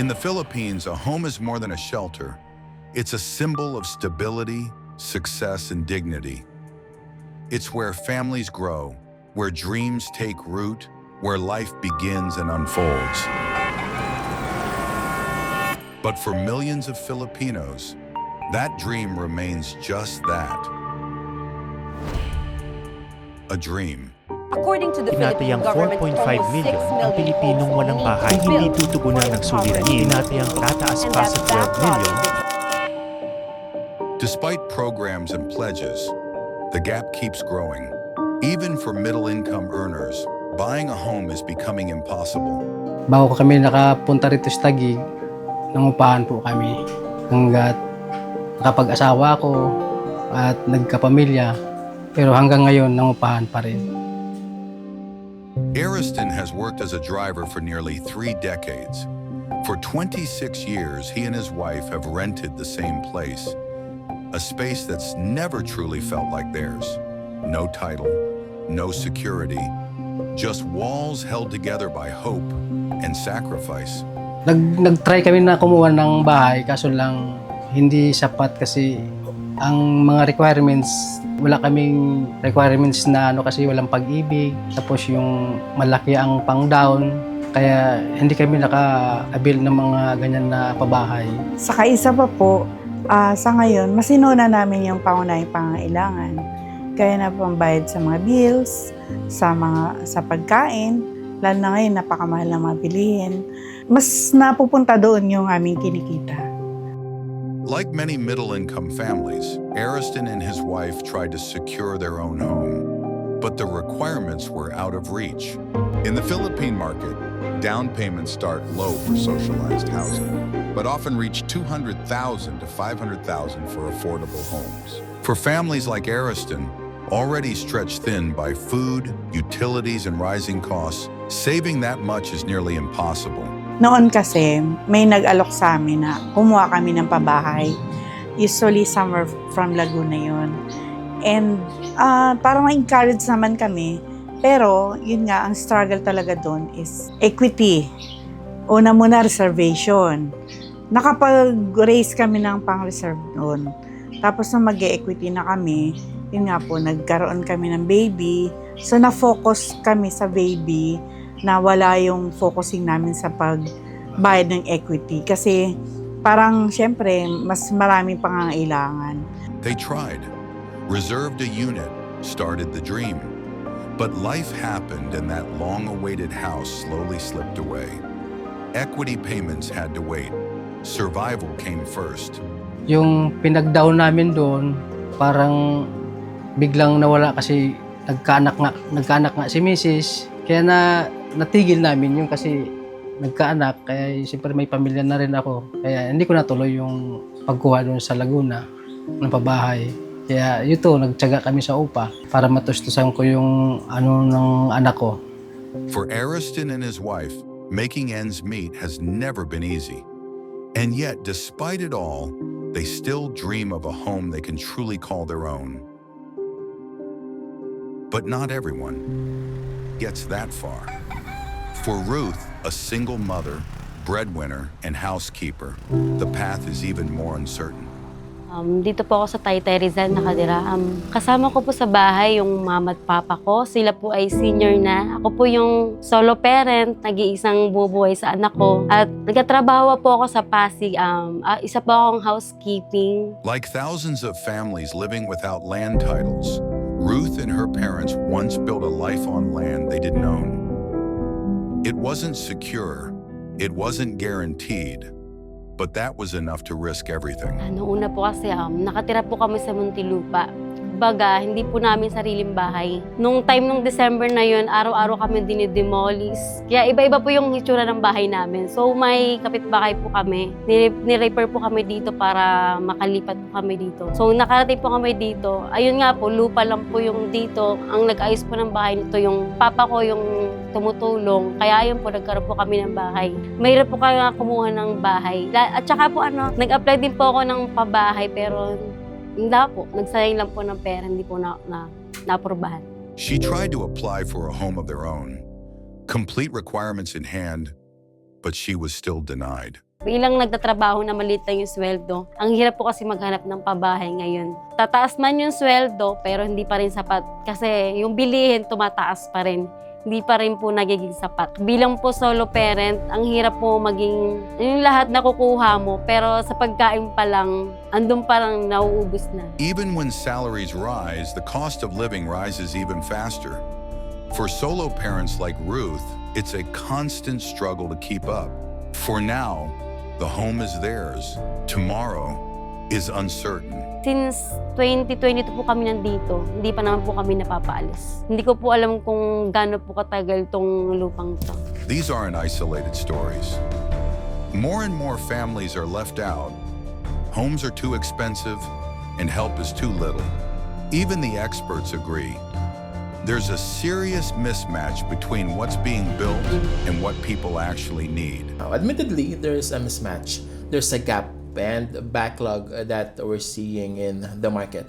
In the Philippines, a home is more than a shelter. It's a symbol of stability, success, and dignity. It's where families grow, where dreams take root, where life begins and unfolds. But for millions of Filipinos, that dream remains just that. A dream. According to the Philippine Tinatayang government, 4.5 almost 6 million ang million Pilipinong homes walang need bahay, to hindi build to tutugunan break ng suliranin. poverty. Tinatayang tataas And pa that sa 12 backlog million. Despite programs and pledges, the gap keeps growing. Even for middle-income earners, buying a home is becoming impossible. Bago kami nakapunta rito sa Taguig, nangupahan po kami hanggat nakapag-asawa ako at nagkapamilya. Pero hanggang ngayon, nangupahan pa rin. Ariston has worked as a driver for nearly 3 decades. For 26 years, he and his wife have rented the same place, a space that's never truly felt like theirs. No title, no security, just walls held together by hope and sacrifice. Nag-try kami na kumuha ng bahay, kaso lang hindi sapat kasi ang mga requirements, wala kaming requirements na kasi walang pag-ibig, tapos yung malaki ang pang-down, kaya hindi kami naka-avail ng mga ganyan na pabahay. Saka isa pa po, sa ngayon, mas inuna namin yung pangunahing pangangailangan. Kaya na pambayad sa mga bills, sa pagkain, lalo na ngayon napakamahal ng mga bilihin. Mas napupunta doon yung aming kinikita. Like many middle-income families, Ariston and his wife tried to secure their own home, but the requirements were out of reach. In the Philippine market, down payments start low for socialized housing, but often reach $200,000 to $500,000 for affordable homes. For families like Ariston, already stretched thin by food, utilities, and rising costs, saving that much is nearly impossible. Noon kasi, may nag-alok sa amin na kumuha kami ng pabahay. Usually, somewhere from Laguna yun. And parang ma-encourage naman kami. Pero, yun nga, ang struggle talaga doon is equity. Una muna, reservation. Nakapag-raise kami ng pang-reserve doon. Tapos, nung mag-equity na kami, yun nga po, nagkaroon kami ng baby. So, na-focus kami sa baby na wala yung focusing namin sa pagbayad ng equity. Kasi parang, syempre, mas maraming pangangailangan. They tried, reserved a unit, started the dream. But life happened and that long-awaited house slowly slipped away. Equity payments had to wait. Survival came first. Yung pinag-down namin doon, parang biglang nawala kasi nagkaanak nga si Mrs. Kaya natigil namin yung kasi nagkaanak, kaya siyempre may pamilya na rin ako. Kaya hindi ko natuloy yung pagkuha doon sa Laguna ng pabahay. Kaya ito, nagtiyaga kami sa upa para matustusan ko yung ng anak ko. For Ariston and his wife, making ends meet has never been easy. And yet, despite it all, they still dream of a home they can truly call their own. But not everyone gets that far. For Ruth, a single mother, breadwinner, and housekeeper, the path is even more uncertain. Dito po ako sa Taytay Rizal nakatira. Kasama ko po sa bahay yung mama at papa ko. Sila po ay senior na. Ako po yung solo parent, nag-iisang bubuhay sa anak ko. At nagkatrabaho po ako sa Pasig. Isa po akong housekeeping. Like thousands of families living without land titles, Ruth and her parents once built a life on land they didn't own. It wasn't secure, it wasn't guaranteed, but that was enough to risk everything. Noong una po kasi, nakatira po kami sa Muntinlupa. Baga, hindi po namin sariling bahay. Nung time nung December na yun, araw-araw kami dinidemolish. Kaya iba-iba po yung hitsura ng bahay namin. So may kapitbahay po kami. Ni-repair po kami dito para makalipat po kami dito. So nakarating po kami dito. Ayun nga po, lupa lang po yung dito. Ang nag-ayos po ng bahay nito, yung papa ko yung tumutulong. Kaya ayun po, nagkaroon po kami ng bahay. Mahirap po kaya kumuha ng bahay. At saka po nag-apply din po ako ng pabahay pero hindi po. Nagsayang lang po ng pera, hindi po na-aprobahan. She tried to apply for a home of their own, complete requirements in hand, but she was still denied. Bilang nagtatrabaho na maliit lang yung sweldo, ang hirap po kasi maghanap ng pabahay ngayon. Tataas man yung sweldo, pero hindi pa rin sapat. Kasi yung bilihin, tumataas pa rin. Hindi pa rin po nagiging sapat. Bilang po solo parent, ang hirap po maging yung lahat nakukuha mo, pero sa pagkain pa lang, andun parang nauubos na. Even when salaries rise, the cost of living rises even faster. For solo parents like Ruth, it's a constant struggle to keep up. For now, the home is theirs. Tomorrow is uncertain. Since 2022 po kami nandito, hindi pa naman po kami napapaalis. Hindi ko po alam kung gaano po katagal tong lupang to. These aren't isolated stories. More and more families are left out. Homes are too expensive, and help is too little. Even the experts agree. There's a serious mismatch between what's being built and what people actually need. Admittedly, there's a mismatch. There's a gap and backlog that we're seeing in the market.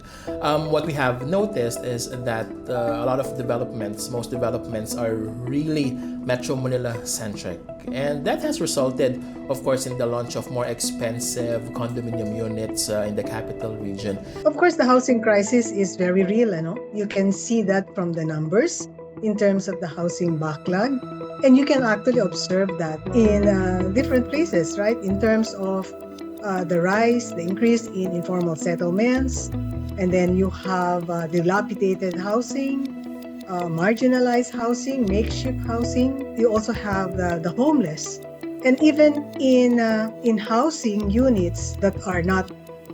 What we have noticed is that a lot of developments, most developments are really Metro Manila centric. And that has resulted, of course, in the launch of more expensive condominium units in the capital region. Of course, the housing crisis is very real. You can see that from the numbers in terms of the housing backlog. And you can actually observe that in different places, right? In terms of the increase in informal settlements, and then you have dilapidated housing, marginalized housing, makeshift housing. You also have the homeless, and even in housing units that are not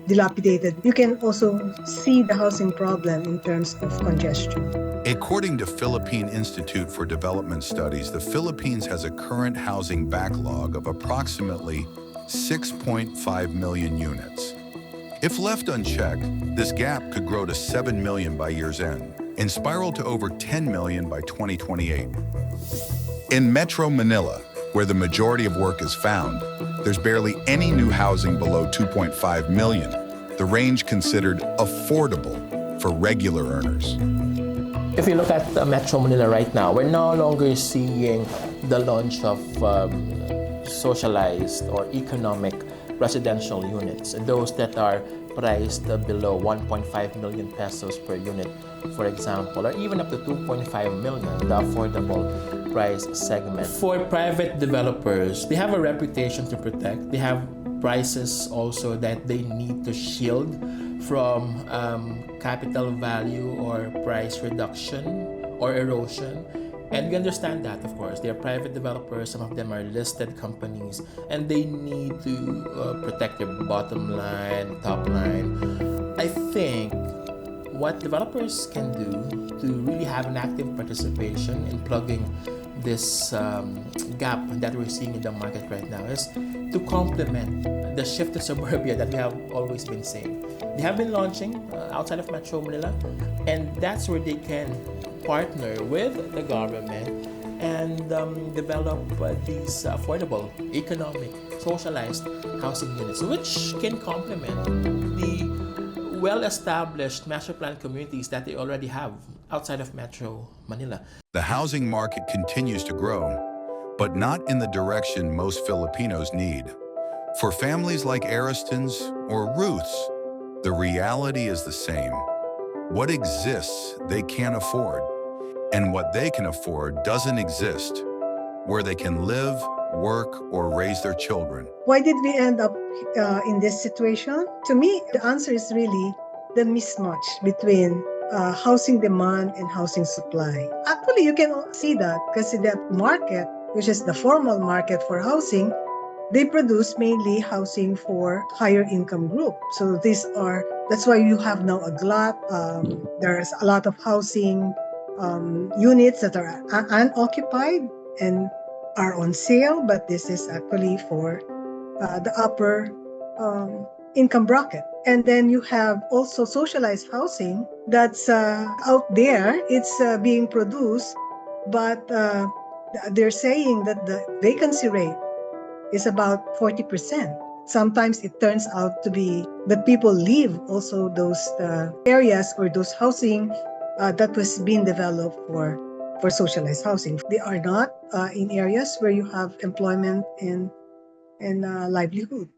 dilapidated, you can also see the housing problem in terms of congestion. According to Philippine Institute for Development Studies, the Philippines has a current housing backlog of approximately 6.5 million units. If left unchecked, this gap could grow to 7 million by year's end and spiral to over 10 million by 2028. In Metro Manila, where the majority of work is found, there's barely any new housing below 2.5 million, the range considered affordable for regular earners. If you look at Metro Manila right now, we're no longer seeing the launch of socialized or economic residential units, those that are priced below 1.5 million pesos per unit, for example, or even up to 2.5 million, the affordable price segment. For private developers, they have a reputation to protect. They have prices also that they need to shield from capital value or price reduction or erosion. And we understand that, of course. They are private developers, some of them are listed companies, and they need to protect their bottom line, top line. I think what developers can do to really have an active participation in plugging this gap that we're seeing in the market right now is to complement the shift to suburbia that we have always been seeing. They have been launching outside of Metro Manila, and that's where they can partner with the government and develop these affordable, economic, socialized housing units, which can complement the well-established master plan communities that they already have outside of Metro Manila. The housing market continues to grow, but not in the direction most Filipinos need. For families like Ariston's or Ruth's, the reality is the same. What exists, they can't afford. And what they can afford doesn't exist, where they can live, work, or raise their children. Why did we end up in this situation? To me, the answer is really the mismatch between housing demand and housing supply. Actually, you can see that because in that market, which is the formal market for housing, they produce mainly housing for higher income group. So that's why you have now a glut. There's a lot of housing units that are unoccupied and are on sale, but this is actually for the upper income bracket. And then you have also socialized housing that's out there. It's being produced, but they're saying that the vacancy rate is about 40%. Sometimes it turns out to be that people leave also those areas or those housing that was being developed for socialized housing. They are not in areas where you have employment and and livelihood.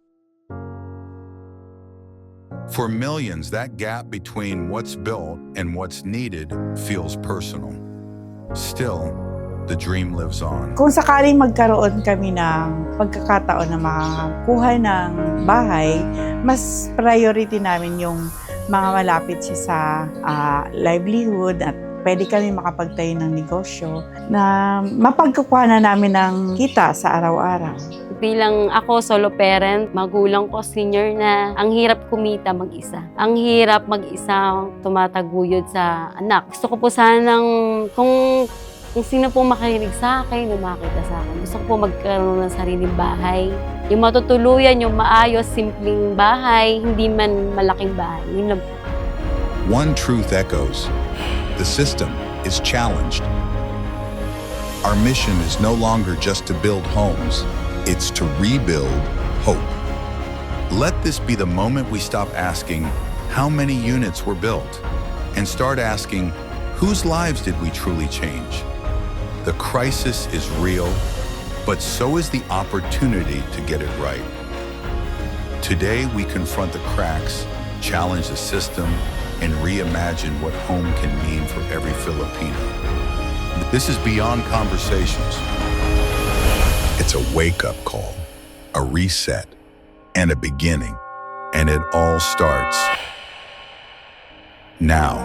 For millions, that gap between what's built and what's needed feels personal. Still, the dream lives on. Kung sakaling magkaroon kami ng pagkakataon na makakuha ng bahay, mas priority namin yung mga malapit siya sa livelihood at pwede kami makapagtayo ng negosyo na mapagkukuha na namin ng kita sa araw-araw. Bilang ako, solo parent, magulang ko, senior na, ang hirap kumita mag-isa. Ang hirap mag-isa tumataguyod sa anak. Gusto ko po sanang, kung sino po makinig sa akin, yung makita sa akin. Gusto ko po magkaroon ng sariling bahay. Yung matutuluyan, yung maayos, simpleng bahay, hindi man malaking bahay. Yun lang. One truth echoes. The system is challenged. Our mission is no longer just to build homes. It's to rebuild hope. Let this be the moment we stop asking how many units were built and start asking whose lives did we truly change. The crisis is real, but so is the opportunity to get it right. Today, we confront the cracks, challenge the system, and reimagine what home can mean for every Filipino. This is beyond conversations. It's a wake-up call, a reset, and a beginning. And it all starts now.